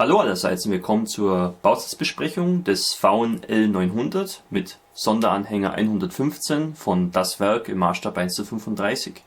Hallo allerseits und willkommen zur Bausatzbesprechung des Faun L900 mit Sonderanhänger 115 von Das Werk im Maßstab 1:35.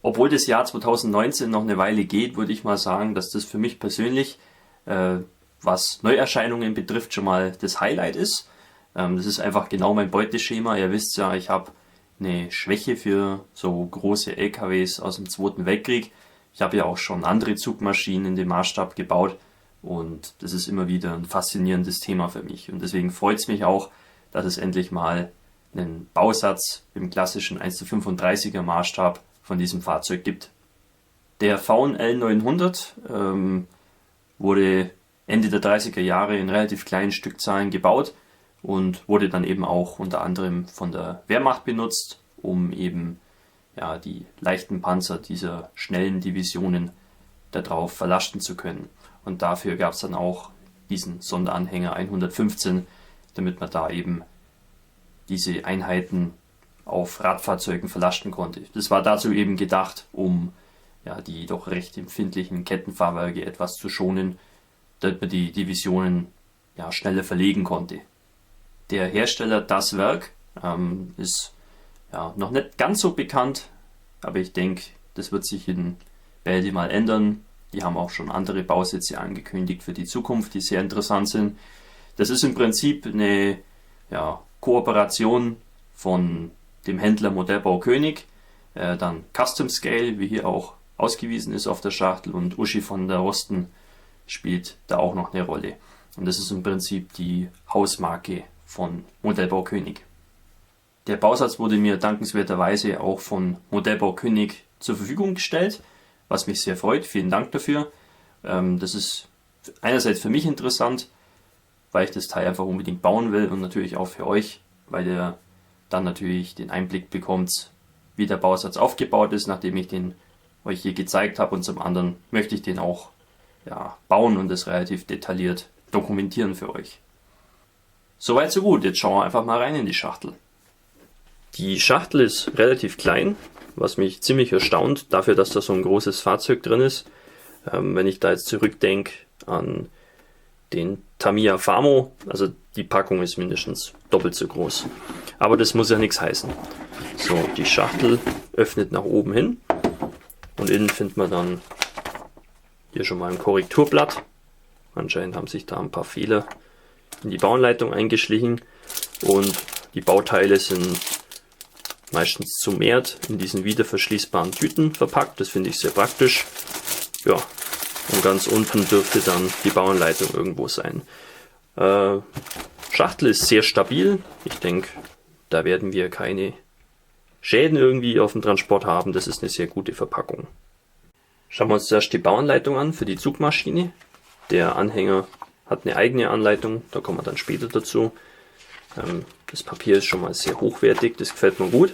Obwohl das Jahr 2019 noch eine Weile geht, würde ich mal sagen, dass das für mich persönlich, was Neuerscheinungen betrifft, schon mal das Highlight ist. Das ist einfach genau mein Beuteschema. Ihr wisst ja, ich habe eine Schwäche für so große LKWs aus dem Zweiten Weltkrieg. Ich habe ja auch schon andere Zugmaschinen in dem Maßstab gebaut. Und das ist immer wieder ein faszinierendes Thema für mich. Und deswegen freut es mich auch, dass es endlich mal einen Bausatz im klassischen 1:35er Maßstab von diesem Fahrzeug gibt. Der Faun L900 wurde Ende der 30er Jahre in relativ kleinen Stückzahlen gebaut und wurde dann eben auch unter anderem von der Wehrmacht benutzt, um eben die leichten Panzer dieser schnellen Divisionen darauf verlasten zu können. Und dafür gab es dann auch diesen Sonderanhänger 115, damit man da eben diese Einheiten auf Radfahrzeugen verlasten konnte. Das war dazu eben gedacht, um die doch recht empfindlichen Kettenfahrwerke etwas zu schonen, damit man die Divisionen schneller verlegen konnte. Der Hersteller Das Werk ist noch nicht ganz so bekannt, aber ich denke, das wird sich in Bälde mal ändern. Die haben auch schon andere Bausätze angekündigt für die Zukunft, die sehr interessant sind. Das ist im Prinzip eine Kooperation von dem Händler Modellbau König, dann Custom Scale, wie hier auch ausgewiesen ist auf der Schachtel, und Uschi von der Rosten spielt da auch noch eine Rolle. Und das ist im Prinzip die Hausmarke von Modellbau König. Der Bausatz wurde mir dankenswerterweise auch von Modellbau König zur Verfügung gestellt, was mich sehr freut. Vielen Dank dafür. Das ist einerseits für mich interessant, weil ich das Teil einfach unbedingt bauen will, und natürlich auch für euch, weil ihr dann natürlich den Einblick bekommt, wie der Bausatz aufgebaut ist, nachdem ich den euch hier gezeigt habe, und zum anderen möchte ich den auch bauen und das relativ detailliert dokumentieren für euch. Soweit so gut, jetzt schauen wir einfach mal rein in die Schachtel. Die Schachtel ist relativ klein, was mich ziemlich erstaunt, dafür, dass da so ein großes Fahrzeug drin ist. Wenn ich da jetzt zurückdenke an den Tamiya Famo, also die Packung ist mindestens doppelt so groß. Aber das muss ja nichts heißen. So, die Schachtel öffnet nach oben hin und innen findet man dann hier schon mal ein Korrekturblatt. Anscheinend haben sich da ein paar Fehler in die Bauanleitung eingeschlichen, und die Bauteile sind meistens summiert in diesen wiederverschließbaren Tüten verpackt. Das finde ich sehr praktisch. Ja, und ganz unten dürfte dann die Bauanleitung irgendwo sein. Schachtel ist sehr stabil. Ich denke, da werden wir keine Schäden irgendwie auf dem Transport haben. Das ist eine sehr gute Verpackung. Schauen wir uns zuerst die Bauanleitung an für die Zugmaschine. Der Anhänger hat eine eigene Anleitung, da kommen wir dann später dazu. Das Papier ist schon mal sehr hochwertig, das gefällt mir gut.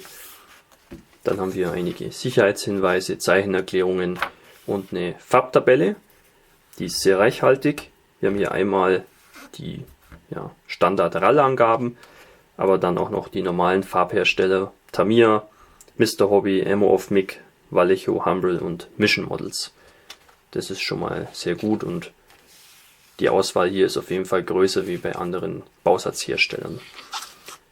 Dann haben wir einige Sicherheitshinweise, Zeichenerklärungen und eine Farbtabelle. Die ist sehr reichhaltig. Wir haben hier einmal die Standard-RAL-Angaben, aber dann auch noch die normalen Farbhersteller Tamiya, Mr. Hobby, Ammo of MIG, Vallejo, Humbrol und Mission Models. Das ist schon mal sehr gut, und die Auswahl hier ist auf jeden Fall größer wie bei anderen Bausatzherstellern.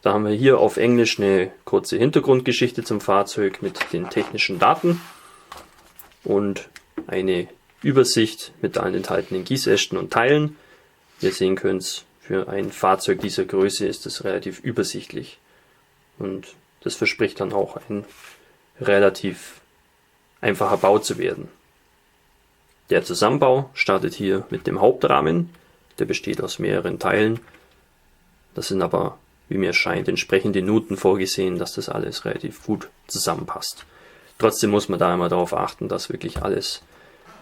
Da haben wir hier auf Englisch eine kurze Hintergrundgeschichte zum Fahrzeug mit den technischen Daten und eine Übersicht mit allen enthaltenen Gießästen und Teilen. Wie ihr sehen könnt, für ein Fahrzeug dieser Größe ist es relativ übersichtlich, und das verspricht dann auch ein relativ einfacher Bau zu werden. Der Zusammenbau startet hier mit dem Hauptrahmen. Der besteht aus mehreren Teilen. Das sind aber, wie mir scheint, entsprechende Nuten vorgesehen, dass das alles relativ gut zusammenpasst. Trotzdem muss man da immer darauf achten, dass wirklich alles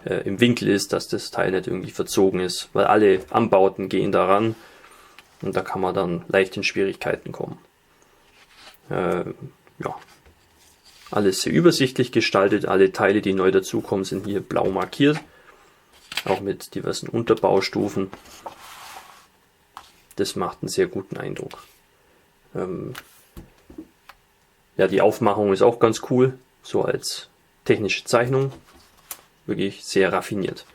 im Winkel ist, dass das Teil nicht irgendwie verzogen ist, weil alle Anbauten gehen daran, und da kann man dann leicht in Schwierigkeiten kommen. Alles sehr übersichtlich gestaltet. Alle Teile, die neu dazukommen, sind hier blau markiert, auch mit diversen Unterbaustufen. Das macht einen sehr guten Eindruck. Die Aufmachung ist auch ganz cool, so als technische Zeichnung. Wirklich sehr raffiniert.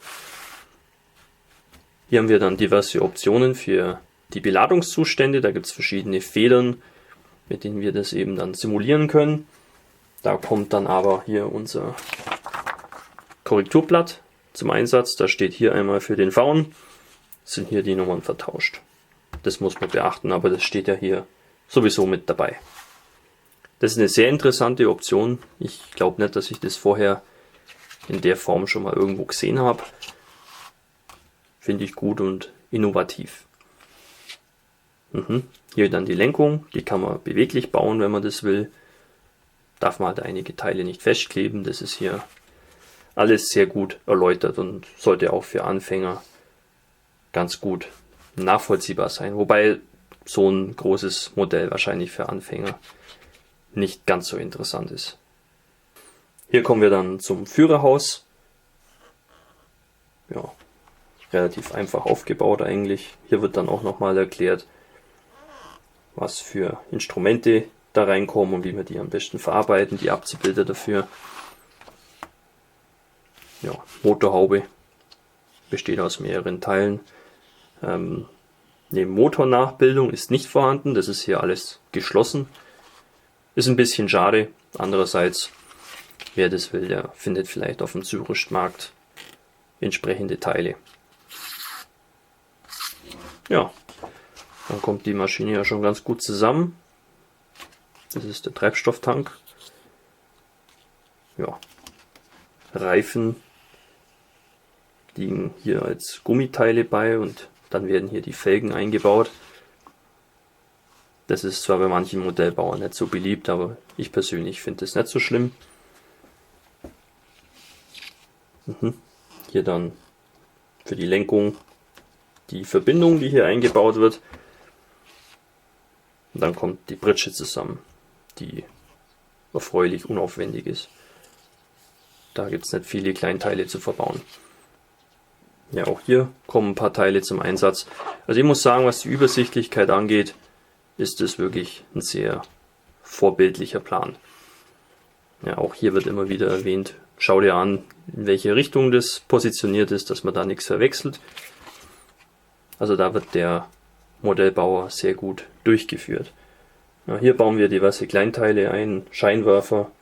Hier haben wir dann diverse Optionen für die Beladungszustände. Da gibt es verschiedene Federn, mit denen wir das eben dann simulieren können. Da kommt dann aber hier unser Korrekturblatt zum Einsatz. Da steht hier einmal für den Faun, sind hier die Nummern vertauscht. Das muss man beachten, aber das steht ja hier sowieso mit dabei. Das ist eine sehr interessante Option. Ich glaube nicht, dass ich das vorher in der Form schon mal irgendwo gesehen habe. Finde ich gut und innovativ. Hier dann die Lenkung, die kann man beweglich bauen, wenn man das will. Darf man halt einige Teile nicht festkleben. Das ist hier alles sehr gut erläutert und sollte auch für Anfänger ganz gut nachvollziehbar sein. Wobei so ein großes Modell wahrscheinlich für Anfänger nicht ganz so interessant ist. Hier kommen wir dann zum Führerhaus. Ja, relativ einfach aufgebaut eigentlich. Hier wird dann auch nochmal erklärt, was für Instrumente da reinkommen und wie wir die am besten verarbeiten, die Abziehbilder dafür. Ja, Motorhaube besteht aus mehreren Teilen. Eine Motornachbildung ist nicht vorhanden, das ist hier alles geschlossen. Ist ein bisschen schade. Andererseits, wer das will, der findet vielleicht auf dem Zürich-Markt entsprechende Teile. Ja, dann kommt die Maschine ja schon ganz gut zusammen. Das ist der Treibstofftank. Ja, Reifen liegen hier als Gummiteile bei und dann werden hier die Felgen eingebaut. Das ist zwar bei manchen Modellbauern nicht so beliebt, aber ich persönlich finde es nicht so schlimm. Hier dann für die Lenkung die Verbindung, die hier eingebaut wird. Und dann kommt die Pritsche zusammen, die erfreulich unaufwendig ist. Da gibt es nicht viele Kleinteile zu verbauen. Ja, auch hier kommen ein paar Teile zum Einsatz. Also ich muss sagen, was die Übersichtlichkeit angeht, ist es wirklich ein sehr vorbildlicher Plan. Ja, auch hier wird immer wieder erwähnt, schau dir an, in welche Richtung das positioniert ist, dass man da nichts verwechselt. Also da wird der Modellbauer sehr gut durchgeführt. Ja, hier bauen wir diverse Kleinteile ein, Scheinwerfer,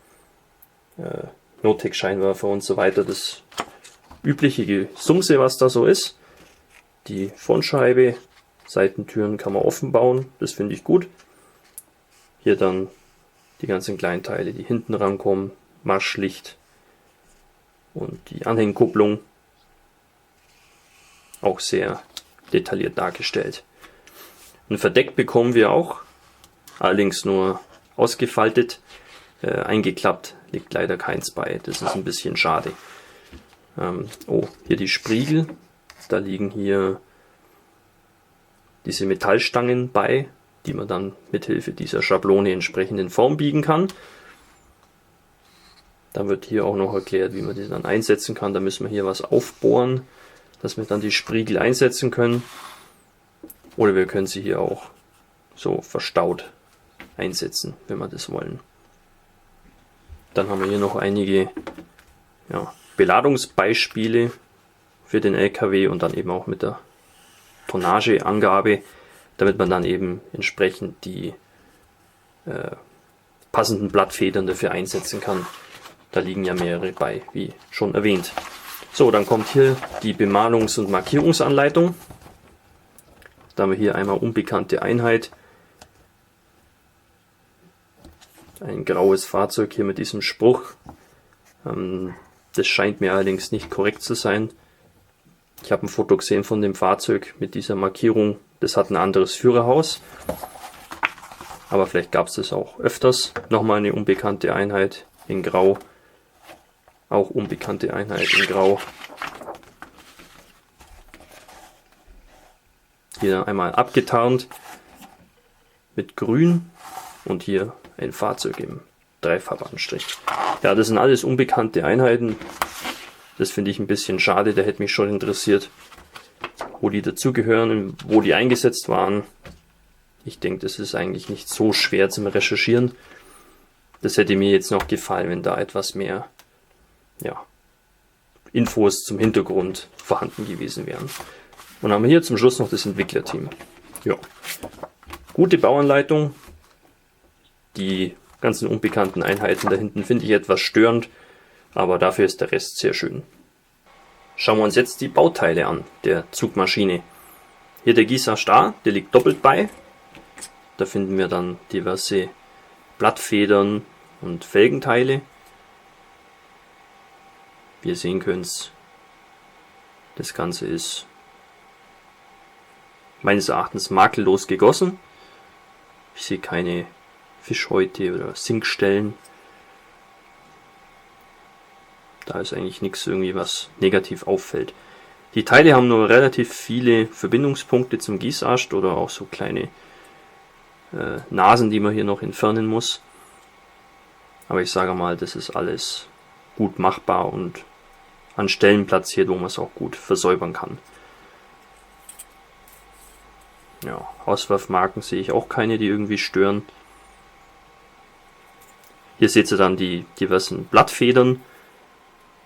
Notex-Scheinwerfer und so weiter. Das übliche Gesumse, was da so ist. Die Frontscheibe, Seitentüren kann man offen bauen, das finde ich gut. Hier dann die ganzen Kleinteile, die hinten rankommen, Marschlicht und die Anhängkupplung. Auch sehr detailliert dargestellt. Ein Verdeck bekommen wir auch, allerdings nur ausgefaltet, eingeklappt liegt leider keins bei, das ist ein bisschen schade. Hier die Spriegel, da liegen hier diese Metallstangen bei, die man dann mithilfe dieser Schablone entsprechend in Form biegen kann. Dann wird hier auch noch erklärt, wie man die dann einsetzen kann. Da müssen wir hier was aufbohren, dass wir dann die Spriegel einsetzen können. Oder wir können sie hier auch so verstaut einsetzen, wenn wir das wollen. Dann haben wir hier noch einige Beladungsbeispiele für den LKW und dann eben auch mit der Tonnageangabe, damit man dann eben entsprechend die passenden Blattfedern dafür einsetzen kann. Da liegen ja mehrere bei, wie schon erwähnt. So, dann kommt hier die Bemalungs- und Markierungsanleitung. Da haben wir hier einmal unbekannte Einheit. Ein graues Fahrzeug hier mit diesem Spruch. Das scheint mir allerdings nicht korrekt zu sein. Ich habe ein Foto gesehen von dem Fahrzeug mit dieser Markierung. Das hat ein anderes Führerhaus. Aber vielleicht gab es das auch öfters. Nochmal eine unbekannte Einheit in Grau. Auch unbekannte Einheit in Grau. Hier einmal abgetarnt mit Grün und hier ein Fahrzeug im Dreifarbanstrich. Ja, das sind alles unbekannte Einheiten. Das finde ich ein bisschen schade, da hätte mich schon interessiert, wo die dazugehören, wo die eingesetzt waren. Ich denke, das ist eigentlich nicht so schwer zum Recherchieren. Das hätte mir jetzt noch gefallen, wenn da etwas mehr Infos zum Hintergrund vorhanden gewesen wären. Und haben hier zum Schluss noch das Entwicklerteam. Ja. Gute Bauanleitung. Die ganzen unbekannten Einheiten da hinten finde ich etwas störend, aber dafür ist der Rest sehr schön. Schauen wir uns jetzt die Bauteile an, der Zugmaschine. Hier der Guisarge A, der liegt doppelt bei. Da finden wir dann diverse Blattfedern und Felgenteile. Wie ihr sehen könnt, das Ganze ist meines Erachtens makellos gegossen. Ich sehe keine Fischhäute oder Sinkstellen. Da ist eigentlich nichts irgendwie, was negativ auffällt. Die Teile haben nur relativ viele Verbindungspunkte zum Guisarge oder auch so kleine Nasen, die man hier noch entfernen muss. Aber ich sage mal, das ist alles gut machbar und an Stellen platziert, wo man es auch gut versäubern kann. Ja, Auswerfmarken sehe ich auch keine, die irgendwie stören. Hier seht ihr dann die diversen Blattfedern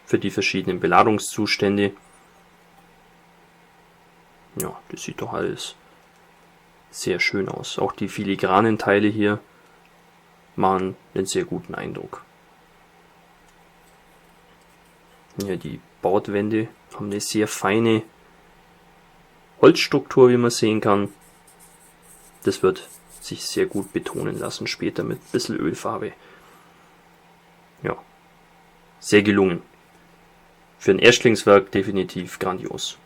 für die verschiedenen Beladungszustände. Ja, das sieht doch alles sehr schön aus. Auch die filigranen Teile hier machen einen sehr guten Eindruck. Ja, die Bordwände haben eine sehr feine Holzstruktur, wie man sehen kann. Das wird sich sehr gut betonen lassen später mit ein bisschen Ölfarbe. Ja, sehr gelungen. Für ein Erstlingswerk definitiv grandios.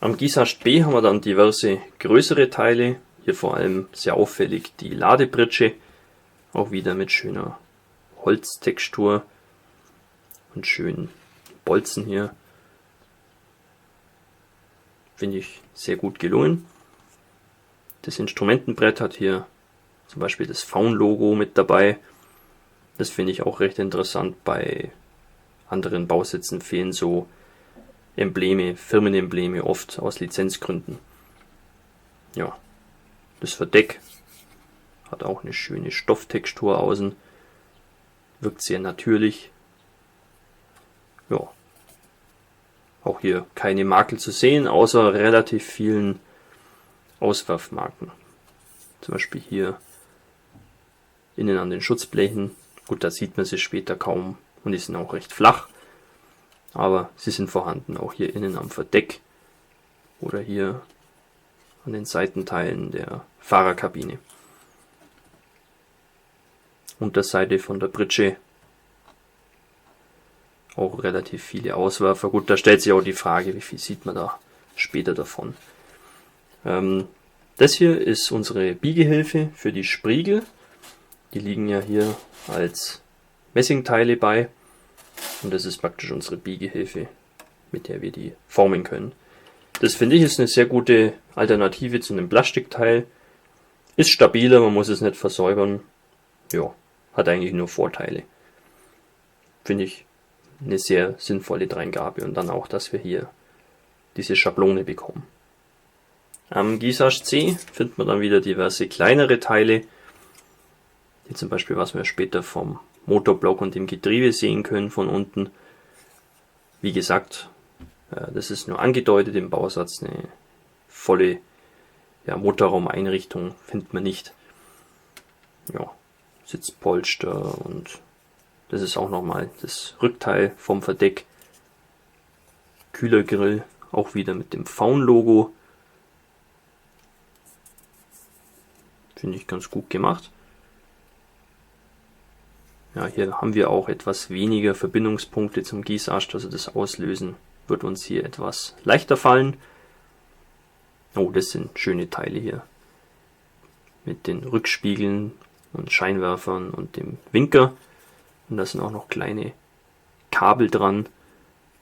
Am Guisarge B haben wir dann diverse größere Teile. Hier vor allem sehr auffällig die Ladepritsche. Auch wieder mit schöner Holztextur und schönen Bolzen hier. Finde ich sehr gut gelungen. Das Instrumentenbrett hat hier zum Beispiel das Faun-Logo mit dabei. Das finde ich auch recht interessant. Bei anderen Bausätzen fehlen so Embleme, Firmenembleme oft aus Lizenzgründen. Ja, das Verdeck hat auch eine schöne Stofftextur außen. Wirkt sehr natürlich. Ja, auch hier keine Makel zu sehen, außer relativ vielen Auswerfmarken. Zum Beispiel hier innen an den Schutzblechen. Gut, da sieht man sie später kaum und die sind auch recht flach. Aber sie sind vorhanden, auch hier innen am Verdeck oder hier an den Seitenteilen der Fahrerkabine. Unterseite von der Pritsche auch relativ viele Auswerfer. Gut, da stellt sich auch die Frage, wie viel sieht man da später davon. Das hier ist unsere Biegehilfe für die Spriegel. Die liegen ja hier als Messingteile bei. Und das ist praktisch unsere Biegehilfe, mit der wir die formen können. Das finde ich ist eine sehr gute Alternative zu einem Plastikteil. Ist stabiler, man muss es nicht versäubern. Ja, hat eigentlich nur Vorteile. Finde ich eine sehr sinnvolle Dreingabe. Und dann auch, dass wir hier diese Schablone bekommen. Am Guisarge C findet man dann wieder diverse kleinere Teile. Hier zum Beispiel, was wir später vom Motorblock und dem Getriebe sehen können von unten. Wie gesagt, das ist nur angedeutet im Bausatz. Eine volle Motorraumeinrichtung findet man nicht. Ja, Sitzpolster und das ist auch nochmal das Rückteil vom Verdeck. Kühlergrill, auch wieder mit dem Faun-Logo. Finde ich ganz gut gemacht. Ja, hier haben wir auch etwas weniger Verbindungspunkte zum Guisarge, also das Auslösen wird uns hier etwas leichter fallen. Oh, das sind schöne Teile hier. Mit den Rückspiegeln und Scheinwerfern und dem Winker. Und da sind auch noch kleine Kabel dran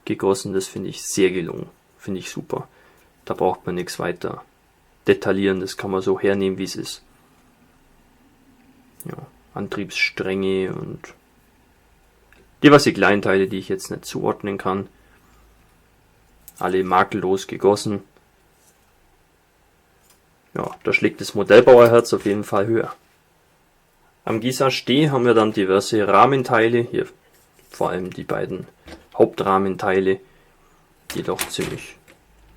gegossen. Das finde ich sehr gelungen. Finde ich super. Da braucht man nichts weiter detaillieren. Das kann man so hernehmen, wie es ist. Ja, Antriebsstränge und diverse Kleinteile, die ich jetzt nicht zuordnen kann. Alle makellos gegossen. Ja, da schlägt das Modellbauerherz auf jeden Fall höher. Am Guisarge D haben wir dann diverse Rahmenteile, hier vor allem die beiden Hauptrahmenteile, die doch ziemlich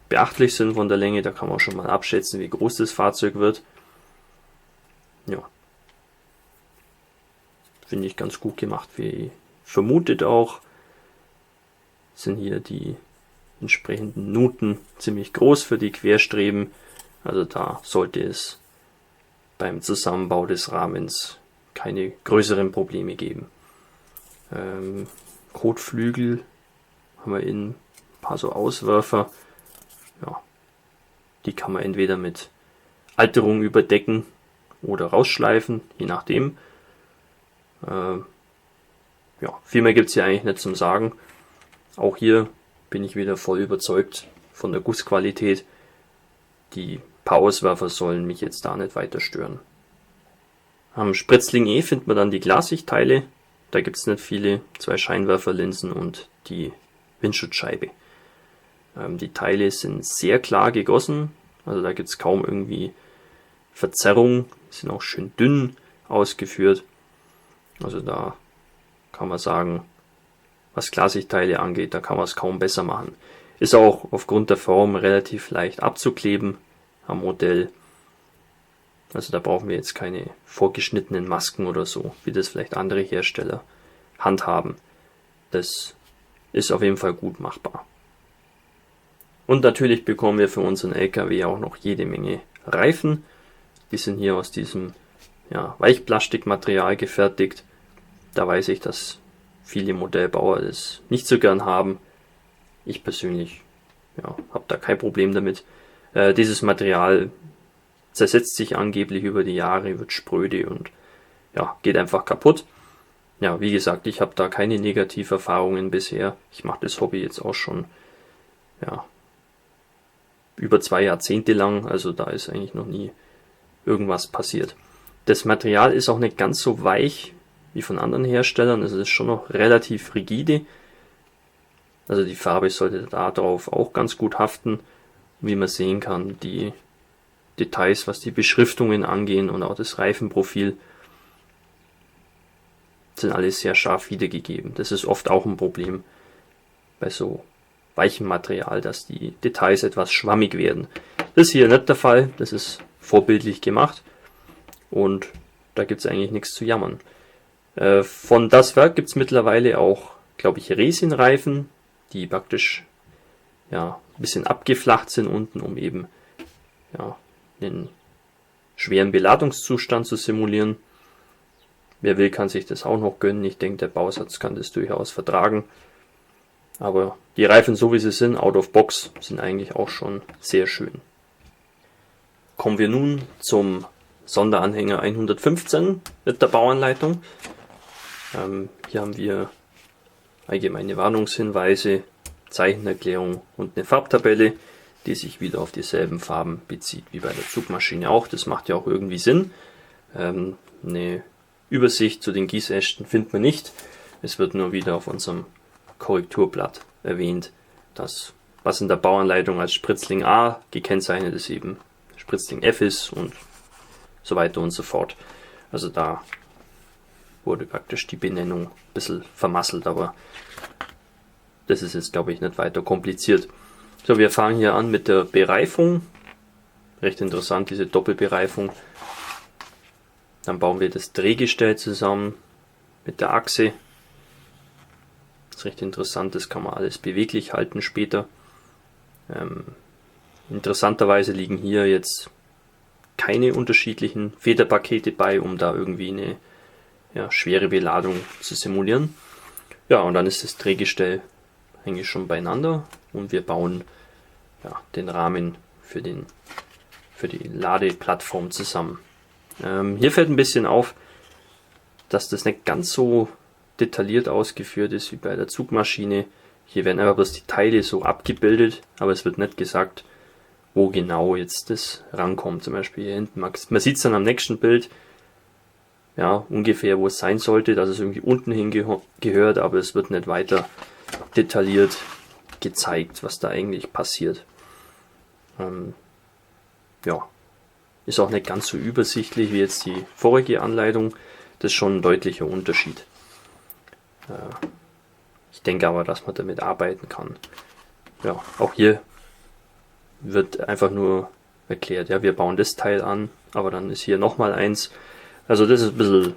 beachtlich sind von der Länge. Da kann man schon mal abschätzen, wie groß das Fahrzeug wird. Ja, finde ich ganz gut gemacht, wie vermutet auch. Sind hier die entsprechenden Nuten ziemlich groß für die Querstreben. Also da sollte es beim Zusammenbau des Rahmens keine größeren Probleme geben. Kotflügel haben wir in ein paar so Auswerfer. Ja, die kann man entweder mit Alterung überdecken oder rausschleifen, je nachdem. Ja, viel mehr gibt es hier eigentlich nicht zum Sagen. Auch hier bin ich wieder voll überzeugt von der Gussqualität. Die paar Auswerfer sollen mich jetzt da nicht weiter stören. Am Spritzling E findet man dann die Glassichtteile. Da gibt es nicht viele, 2 Scheinwerferlinsen und die Windschutzscheibe. Die Teile sind sehr klar gegossen, also da gibt es kaum irgendwie Verzerrung, sind auch schön dünn ausgeführt. Also da kann man sagen, was Glassichtteile angeht, da kann man es kaum besser machen. Ist auch aufgrund der Form relativ leicht abzukleben am Modell. Also da brauchen wir jetzt keine vorgeschnittenen Masken oder so, wie das vielleicht andere Hersteller handhaben. Das ist auf jeden Fall gut machbar. Und natürlich bekommen wir für unseren LKW auch noch jede Menge Reifen. Die sind hier aus diesem Weichplastikmaterial gefertigt. Da weiß ich, dass viele Modellbauer das nicht so gern haben. Ich persönlich habe da kein Problem damit. Dieses Material zersetzt sich angeblich über die Jahre, wird spröde und geht einfach kaputt. Ja, wie gesagt, ich habe da keine Negativerfahrungen bisher. Ich mache das Hobby jetzt auch schon über 2 Jahrzehnte lang, also da ist eigentlich noch nie irgendwas passiert. Das Material ist auch nicht ganz so weich wie von anderen Herstellern, also es ist schon noch relativ rigide. Also die Farbe sollte da drauf auch ganz gut haften. Wie man sehen kann, die Details, was die Beschriftungen angehen und auch das Reifenprofil, sind alles sehr scharf wiedergegeben. Das ist oft auch ein Problem bei so weichem Material, dass die Details etwas schwammig werden. Das ist hier nicht der Fall, das ist vorbildlich gemacht und da gibt es eigentlich nichts zu jammern. Von das Werk gibt es mittlerweile auch, glaube ich, Resinreifen, die praktisch ein bisschen abgeflacht sind unten, um eben einen schweren Beladungszustand zu simulieren. Wer will, kann sich das auch noch gönnen. Ich denke, der Bausatz kann das durchaus vertragen. Aber die Reifen, so wie sie sind, out of box, sind eigentlich auch schon sehr schön. Kommen wir nun zum Sonderanhänger 115 mit der Bauanleitung. Hier haben wir allgemeine Warnungshinweise, Zeichenerklärung und eine Farbtabelle, die sich wieder auf dieselben Farben bezieht wie bei der Zugmaschine auch. Das macht ja auch irgendwie Sinn. Eine Übersicht zu den Gießästen findet man nicht. Es wird nur wieder auf unserem Korrekturblatt erwähnt, dass was in der Bauanleitung als Spritzling A gekennzeichnet ist, eben Spritzling F ist und so weiter und so fort. Also da wurde praktisch die Benennung ein bisschen vermasselt, aber das ist jetzt, glaube ich, nicht weiter kompliziert. So, wir fangen hier an mit der Bereifung. Recht interessant, diese Doppelbereifung. Dann bauen wir das Drehgestell zusammen mit der Achse. Das ist recht interessant, das kann man alles beweglich halten später. Interessanterweise liegen hier jetzt keine unterschiedlichen Federpakete bei, um da irgendwie eine schwere Beladung zu simulieren. Ja, und dann ist das Drehgestell eigentlich schon beieinander und wir bauen den Rahmen für die Ladeplattform zusammen. Hier fällt ein bisschen auf, dass das nicht ganz so detailliert ausgeführt ist wie bei der Zugmaschine. Hier werden aber bloß die Teile so abgebildet, aber es wird nicht gesagt, wo genau jetzt das rankommt. Zum Beispiel hier hinten. Man sieht es dann am nächsten Bild, ungefähr wo es sein sollte, dass es irgendwie unten hingehört, aber es wird nicht weiter detailliert gezeigt, was da eigentlich passiert. Ist auch nicht ganz so übersichtlich wie jetzt die vorige Anleitung. Das ist schon ein deutlicher Unterschied. Ich denke aber, dass man damit arbeiten kann. Ja, auch hier wird einfach nur erklärt, ja, wir bauen das Teil an, aber dann ist hier nochmal eins. Also das ist ein bisschen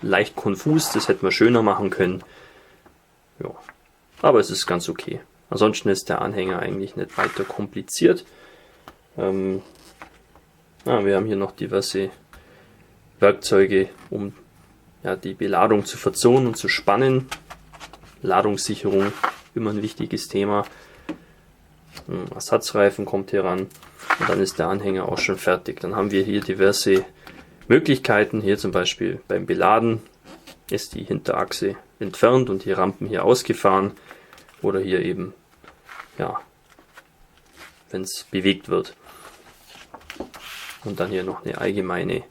leicht konfus, das hätten wir schöner machen können. Ja, aber es ist ganz okay. Ansonsten ist der Anhänger eigentlich nicht weiter kompliziert. Wir haben hier noch diverse Werkzeuge, um die Beladung zu verzurren und zu spannen. Ladungssicherung, immer ein wichtiges Thema. Ersatzreifen kommt hier ran und dann ist der Anhänger auch schon fertig. Dann haben wir hier diverse Möglichkeiten. Hier zum Beispiel beim Beladen ist die Hinterachse entfernt und die Rampen hier ausgefahren. Oder hier eben, wenn es bewegt wird. Und dann hier noch eine allgemeine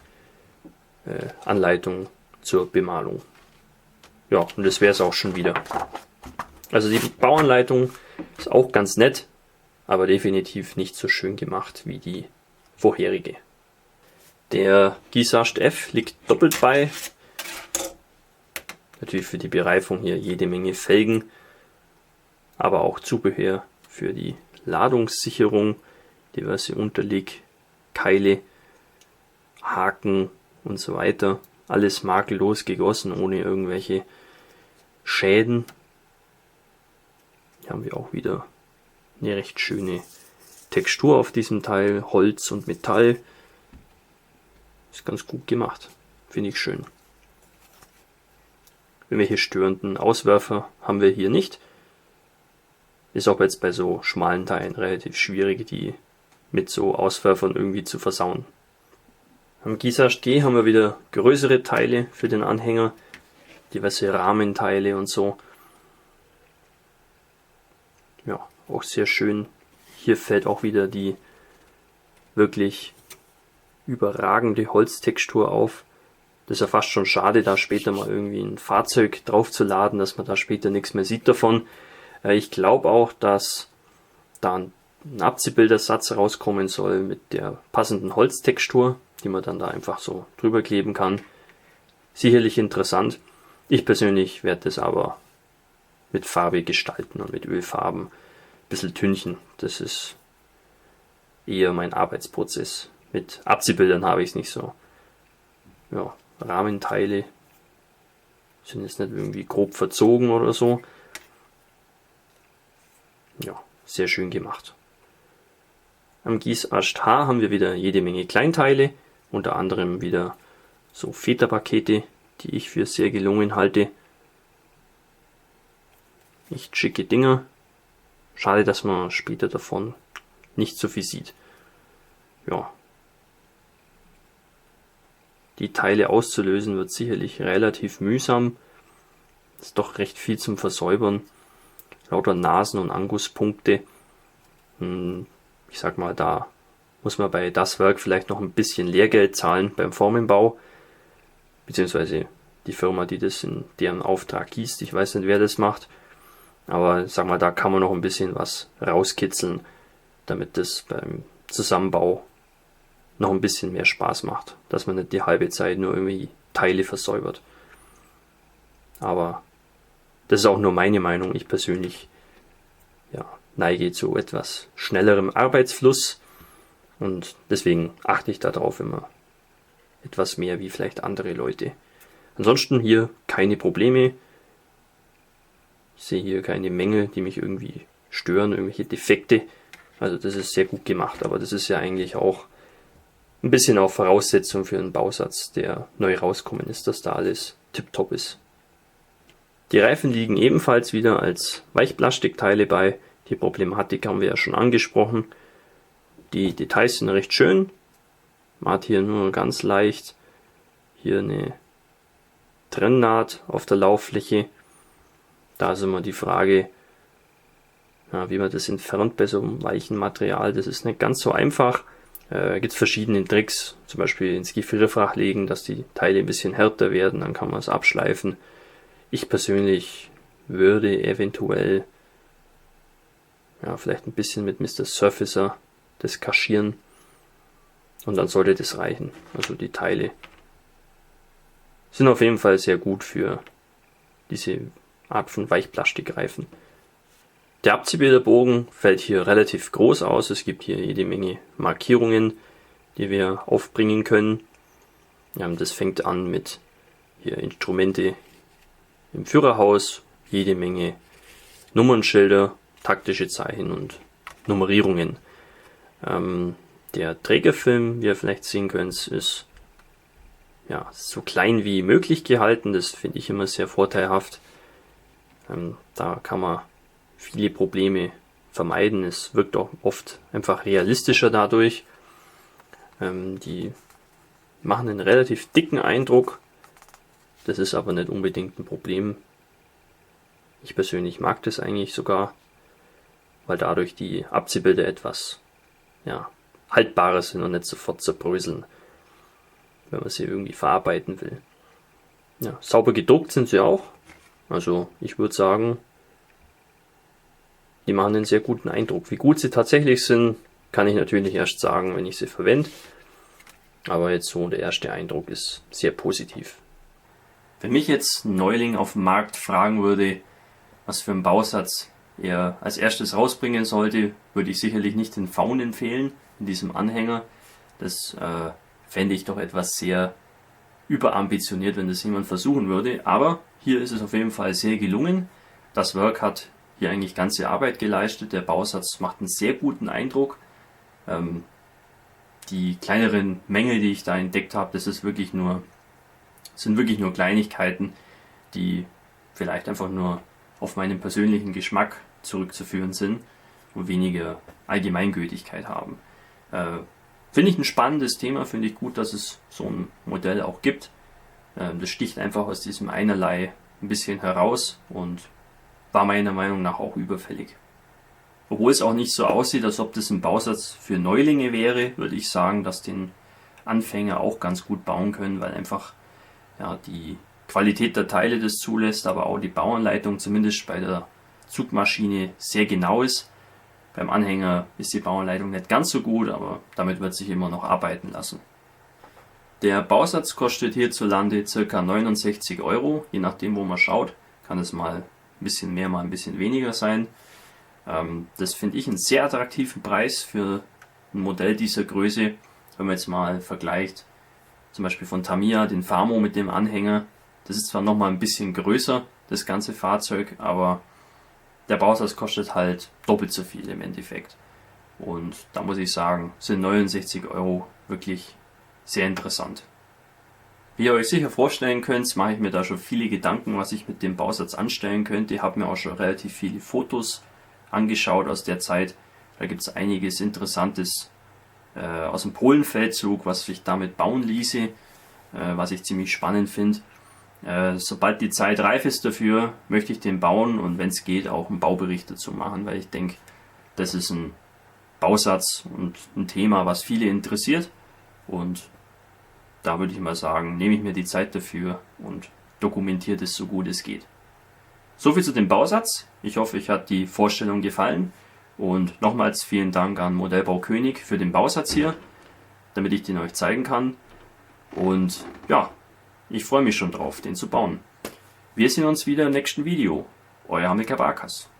Anleitung zur Bemalung. Ja, und das wäre es auch schon wieder. Also die Bauanleitung ist auch ganz nett, aber definitiv nicht so schön gemacht wie die vorherige. Der Guisarst F liegt doppelt bei. Natürlich für die Bereifung hier jede Menge Felgen, aber auch Zubehör für die Ladungssicherung, diverse Unterlegkeile, Haken und so weiter. Alles makellos gegossen, ohne irgendwelche Schäden. Hier haben wir auch wieder eine recht schöne Textur auf diesem Teil, Holz und Metall. Ist ganz gut gemacht, finde ich schön. Irgendwelche störenden Auswerfer haben wir hier nicht. Ist auch jetzt bei so schmalen Teilen relativ schwierig, die mit so Auswerfern irgendwie zu versauen. Am Guisarst G haben wir wieder größere Teile für den Anhänger, diverse Rahmenteile und so. Ja, auch sehr schön. Hier fällt auch wieder die wirklich überragende Holztextur auf. Das ist ja fast schon schade, da später mal irgendwie ein Fahrzeug draufzuladen, dass man da später nichts mehr sieht davon. Ich glaube auch, dass da ein Abziehbildersatz rauskommen soll mit der passenden Holztextur, die man dann da einfach so drüber kleben kann. Sicherlich interessant. Ich persönlich werde das aber mit Farbe gestalten und mit Ölfarben. Ein bisschen tünchen. Das ist eher mein Arbeitsprozess. Mit Abziehbildern habe ich es nicht so. Ja, Rahmenteile sind jetzt nicht irgendwie grob verzogen oder so. Ja, sehr schön gemacht. Am Guisarst H haben wir wieder jede Menge Kleinteile, unter anderem wieder so Federpakete, die ich für sehr gelungen halte. Echt schicke Dinger. Schade, dass man später davon nicht so viel sieht. Ja. Die Teile auszulösen wird sicherlich relativ mühsam. Ist doch recht viel zum Versäubern. Lauter Nasen und Angusspunkte. Ich sag mal, da muss man bei das Werk vielleicht noch ein bisschen Lehrgeld zahlen beim Formenbau. Beziehungsweise die Firma, die das in deren Auftrag gießt. Ich weiß nicht, wer das macht. Aber sag mal, da kann man noch ein bisschen was rauskitzeln, damit das beim Zusammenbau noch ein bisschen mehr Spaß macht. Dass man nicht die halbe Zeit nur irgendwie Teile versäubert. Aber das ist auch nur meine Meinung. Ich persönlich neige zu etwas schnellerem Arbeitsfluss. Und deswegen achte ich darauf immer etwas mehr wie vielleicht andere Leute. Ansonsten hier keine Probleme. Ich sehe hier keine Mängel, die mich irgendwie stören, irgendwelche Defekte. Also das ist sehr gut gemacht, aber das ist ja eigentlich auch ein bisschen auch Voraussetzung für einen Bausatz, der neu rauskommen ist, dass da alles tipptopp ist. Die Reifen liegen ebenfalls wieder als Weichplastikteile bei. Die Problematik haben wir ja schon angesprochen. Die Details sind recht schön. Man hat hier nur ganz leicht hier eine Trennnaht auf der Lauffläche. Da ist immer die Frage, wie man das entfernt bei so einem weichen Material. Das ist nicht ganz so einfach. Gibt es verschiedene Tricks, zum Beispiel ins Gefrierfach legen, dass die Teile ein bisschen härter werden, dann kann man es abschleifen. Ich persönlich würde eventuell vielleicht ein bisschen mit Mr. Surfacer das kaschieren und dann sollte das reichen. Also die Teile sind auf jeden Fall sehr gut für diese Art von Weichplastikreifen. Der Abziehbilderbogen fällt hier relativ groß aus. Es gibt hier jede Menge Markierungen, die wir aufbringen können. Das fängt an mit hier Instrumente im Führerhaus, jede Menge Nummernschilder, taktische Zeichen und Nummerierungen. Der Trägerfilm, wie ihr vielleicht sehen könnt, ist so klein wie möglich gehalten. Das finde ich immer sehr vorteilhaft. Da kann man viele Probleme vermeiden. Es wirkt auch oft einfach realistischer dadurch. Die machen einen relativ dicken Eindruck. Das ist aber nicht unbedingt ein Problem. Ich persönlich mag das eigentlich sogar, weil dadurch die Abziehbilder etwas haltbarer sind und nicht sofort zerbröseln, wenn man sie irgendwie verarbeiten will. Ja, sauber gedruckt sind sie auch. Also ich würde sagen, die machen einen sehr guten Eindruck. Wie gut sie tatsächlich sind, kann ich natürlich erst sagen, wenn ich sie verwende. Aber jetzt so der erste Eindruck ist sehr positiv. Wenn mich jetzt ein Neuling auf dem Markt fragen würde, was für einen Bausatz er als erstes rausbringen sollte, würde ich sicherlich nicht den Faun empfehlen in diesem Anhänger. Das fände ich doch etwas sehr überambitioniert, wenn das jemand versuchen würde. Aber hier ist es auf jeden Fall sehr gelungen. Das Werk hat hier eigentlich ganze Arbeit geleistet. Der Bausatz macht einen sehr guten Eindruck. Die kleineren Mängel, die ich da entdeckt habe, sind wirklich nur Kleinigkeiten, die vielleicht einfach nur auf meinen persönlichen Geschmack zurückzuführen sind und weniger Allgemeingültigkeit haben. Finde ich ein spannendes Thema, finde ich gut, dass es so ein Modell auch gibt. Das sticht einfach aus diesem Einerlei ein bisschen heraus und war meiner Meinung nach auch überfällig. Obwohl es auch nicht so aussieht, als ob das ein Bausatz für Neulinge wäre, würde ich sagen, dass den Anfänger auch ganz gut bauen können, weil einfach die Qualität der Teile das zulässt, aber auch die Bauanleitung zumindest bei der Zugmaschine sehr genau ist. Beim Anhänger ist die Bauanleitung nicht ganz so gut, aber damit wird sich immer noch arbeiten lassen. Der Bausatz kostet hierzulande ca. 69 €, je nachdem wo man schaut, kann es mal ein bisschen mehr, mal ein bisschen weniger sein. Das finde ich einen sehr attraktiven Preis für ein Modell dieser Größe, wenn man jetzt mal vergleicht, zum Beispiel von Tamiya, den Famo mit dem Anhänger. Das ist zwar nochmal ein bisschen größer, das ganze Fahrzeug, aber der Bausatz kostet halt doppelt so viel im Endeffekt. Und da muss ich sagen, sind 69 € wirklich sehr interessant. Wie ihr euch sicher vorstellen könnt, mache ich mir da schon viele Gedanken, was ich mit dem Bausatz anstellen könnte. Ich habe mir auch schon relativ viele Fotos angeschaut aus der Zeit. Da gibt es einiges Interessantes aus dem Polenfeldzug, was sich damit bauen ließe, was ich ziemlich spannend finde. Sobald die Zeit reif ist dafür, möchte ich den bauen und wenn es geht, auch einen Baubericht dazu machen, weil ich denke, das ist ein Bausatz und ein Thema, was viele interessiert. Und da würde ich mal sagen, nehme ich mir die Zeit dafür und dokumentiere das so gut es geht. Soviel zu dem Bausatz. Ich hoffe, euch hat die Vorstellung gefallen. Und nochmals vielen Dank an Modellbau König für den Bausatz hier, damit ich den euch zeigen kann. Und ja, ich freue mich schon drauf, den zu bauen. Wir sehen uns wieder im nächsten Video. Euer Hamilcar Barkas.